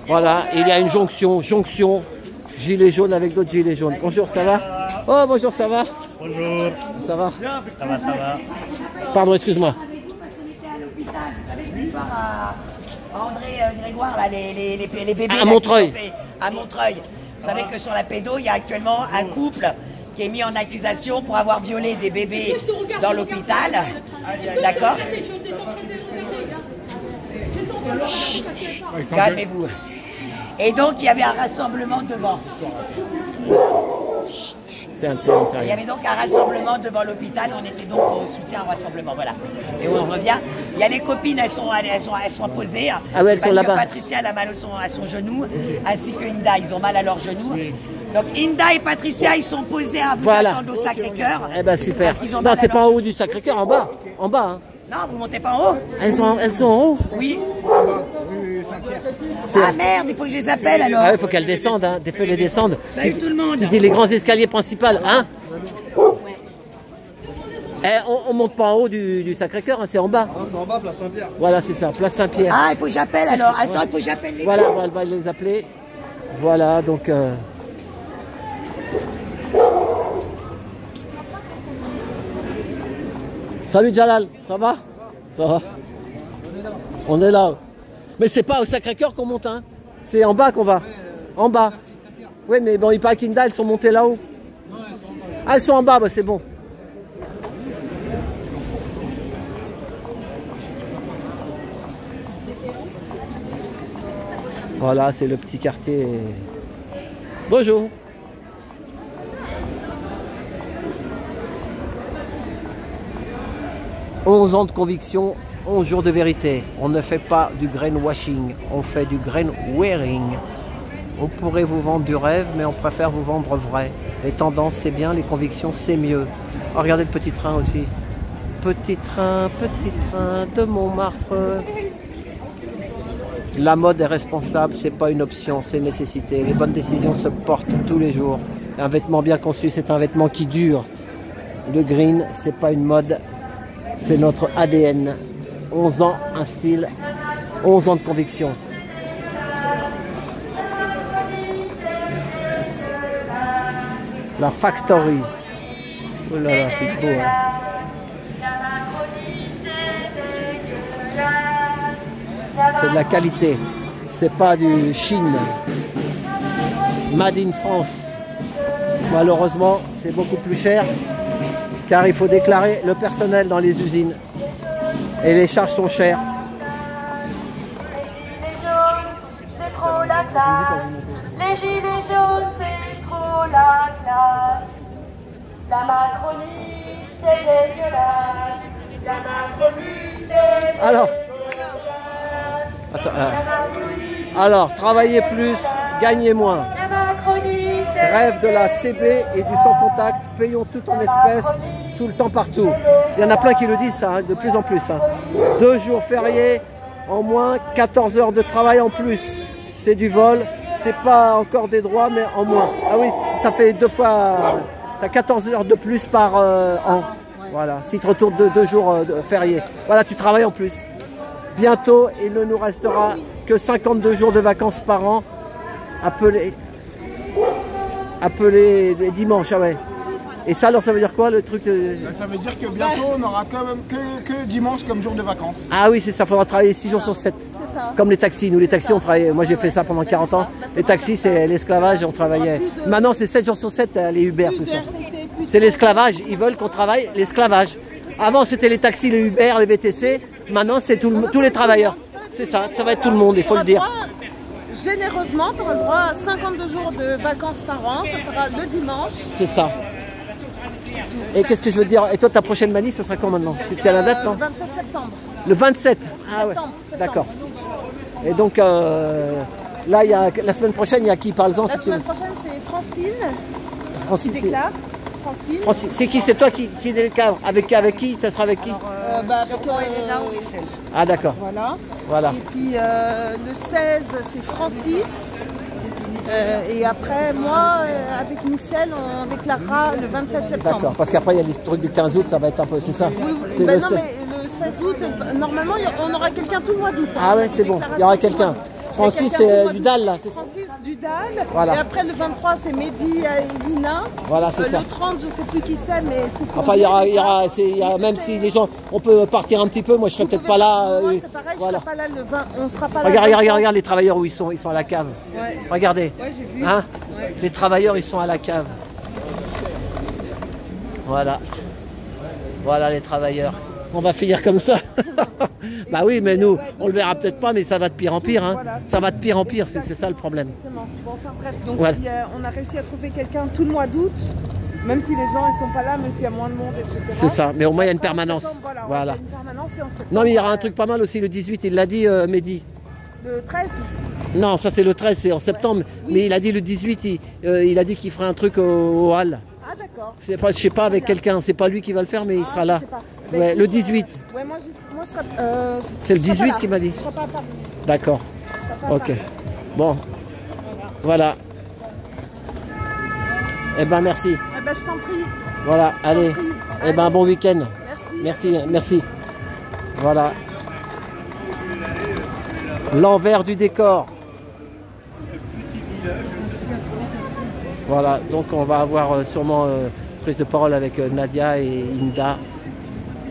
Voilà, il y a une jonction, gilet jaune avec d'autres gilets jaunes. Bonjour, ça va? Oh, bonjour, ça va? Bonjour. Ça va? Ça va, ça va. Pardon, excuse-moi. André Grégoire, là, les bébés à Montreuil. à Montreuil. Vous savez que sur la pédo, il y a actuellement un couple qui est mis en accusation pour avoir violé des bébés dans l'hôpital. D'accord? Calmez-vous. Et donc, il y avait un rassemblement devant. C'est un terme, Il y avait donc un rassemblement devant l'hôpital. On était donc au soutien au rassemblement. Voilà. Et on revient. Il y a les copines, elles sont posées. Ah ouais, elles sont là-bas. Patricia elle a mal à son genou, ainsi que Inda, ils ont mal à leur genou. Donc Inda et Patricia, ils sont posés à vous attendre au Sacré-Cœur. Eh ben super. Non, c'est pas en haut du Sacré-Cœur, en bas. En bas. Hein. Non, vous montez pas en haut. Elles sont en haut? Oui. Ah merde, il faut que je les appelle alors. Ah, il faut qu'elles descendent, hein. Fais-les descendre. Salut tout le monde. Tu dis les grands escaliers principaux, hein? Eh, on monte pas en haut du Sacré-Cœur, hein, c'est en bas. Non, c'est en bas, place Saint-Pierre. Voilà, c'est ça, place Saint-Pierre. Ah, il faut que j'appelle alors. Attends, il faut que j'appelle les Voilà, on va les appeler. Voilà, donc... Salut Jalal, ça va? Ça va? On est là. Mais c'est pas au Sacré-Cœur qu'on monte, hein. C'est en bas qu'on va. En bas. Oui, mais bon, il paraît qu'Inda, elles sont montées là-haut. Ah, elles sont en bas, bah, c'est bon. Voilà, c'est le petit quartier. Bonjour. « 11 ans de conviction, 11 jours de vérité. On ne fait pas du greenwashing, on fait du greenwearing. On pourrait vous vendre du rêve, mais on préfère vous vendre vrai. Les tendances, c'est bien, les convictions, c'est mieux. Oh, regardez le petit train aussi. Petit train de Montmartre. La mode est responsable, c'est pas une option, c'est une nécessité. Les bonnes décisions se portent tous les jours. Un vêtement bien conçu, c'est un vêtement qui dure. Le green, c'est pas une mode, c'est notre ADN. 11 ans, un style, 11 ans de conviction. La Factory. Oh là là, c'est beau. Hein. C'est de la qualité. C'est pas du Chine. Made in France. Malheureusement, c'est beaucoup plus cher car il faut déclarer le personnel dans les usines. Et les charges sont chères. C'est trop la classe. Les gilets jaunes, c'est trop la classe. La Macronie, c'est dégueulasse. La Macronie, c'est Alors, alors, travaillez plus, gagnez moins. Grève de la CB et du sans contact, payons tout en espèces, tout le temps partout. Il y en a plein qui le disent ça, hein, de plus en plus. Hein. 2 jours fériés, en moins 14 heures de travail en plus. C'est du vol, c'est pas encore des droits, mais en moins. Ah oui, ça fait 2 fois, tu as 14 heures de plus par an. Voilà, si tu te retournes 2 jours fériés. Voilà, tu travailles en plus. Bientôt, il ne nous restera que 52 jours de vacances par an. Appelés les dimanches, ah ouais. Et ça, alors, ça veut dire quoi, le truc Ça veut dire que bientôt, on n'aura quand même que dimanche comme jour de vacances. Ah oui, c'est ça, il faudra travailler 6 jours sur 7. Comme les taxis. Nous, les taxis, on travaillait. Moi, j'ai fait ça pendant 40 ans. Les taxis, c'est l'esclavage, on travaillait. Maintenant, c'est 7 jours sur 7, les Uber, tout ça. C'est l'esclavage. Ils veulent qu'on travaille l'esclavage. Avant, c'était les taxis, les Uber, les VTC. Maintenant, c'est tous les travailleurs. C'est ça, ça va être tout le monde, il faut le dire. Généreusement, tu auras le droit à 52 jours de vacances par an, ça sera le dimanche. C'est ça. Et qu'est-ce que je veux dire? Et toi, ta prochaine manif, ça sera quand maintenant? Tu es à la date, non? Le 27 septembre. Le 27? Ah ouais, d'accord. Et donc, là, il y a, la semaine prochaine, il y a qui, parle-en? La semaine prochaine, c'est Francine. Francine, qui déclare. Francine. C'est qui? C'est toi qui déclare? Avec qui? Ça sera avec qui? Avec Elena ou Michel. Ah d'accord. Voilà. Et puis le 16, c'est Francis. Et après, moi, avec Michel, on déclarera le 27 septembre. D'accord, parce qu'après, il y a les trucs du 15 août, ça va être un peu... C'est ça? Oui, c'est ben le... non, mais le 16 août, normalement, on aura quelqu'un tout le mois d'août. Ah ouais, c'est bon, il y aura quelqu'un. Francis, c'est Dudal, là, c'est ça? Francis Dudal. Voilà. Et après, le 23, c'est Mehdi et Lina. Voilà, c'est ça. Le 30, je ne sais plus qui c'est, mais c'est pour Enfin, il y aura, même si les gens, on peut partir un petit peu, moi je serai peut-être pas là. Moi, c'est pareil, voilà. je serai pas là le 20, on sera pas là. Regarde les travailleurs où ils sont à la cave. Ouais. Regardez. Ouais, j'ai vu. Hein, Ouais. les travailleurs, ils sont à la cave. Voilà. Voilà les travailleurs. On va finir comme ça. Bah oui, mais nous, on le verra peut-être pas, mais ça va de pire en pire. Hein. Voilà. Ça va de pire en pire, c'est ça le problème. Exactement. Bon, enfin bref, donc Voilà. on a réussi à trouver quelqu'un tout le mois d'août, même si les gens ils sont pas là, même s'il y a moins de monde, etc. C'est ça, mais au moins il y a une Après, en permanence. septembre, Voilà. il y a une permanence et en septembre, Non, mais il y aura un truc pas mal aussi le 18, il l'a dit, Mehdi. le 13. Non, ça c'est le 13, c'est en septembre. Oui. Mais il a dit le 18, il a dit qu'il ferait un truc au hall. Ah d'accord. C'est pas, je sais pas, avec quelqu'un. C'est pas lui qui va le faire, mais il sera là. Je sais pas. Ouais, écoute, le 18. Ouais, moi je serai. C'est le je serai pas 18 là. qui m'a dit. Je serai pas à Paris. D'accord. Je serai pas à Ok. Paris. Bon. Voilà. Eh ben merci. Eh ben, je t'en prie. Voilà. Allez. prie. Eh ben Allez. bon week-end. Merci. Merci. Voilà. L'envers du décor. Voilà, donc on va avoir sûrement prise de parole avec Nadia et Inda.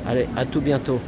Allez, à tout bientôt.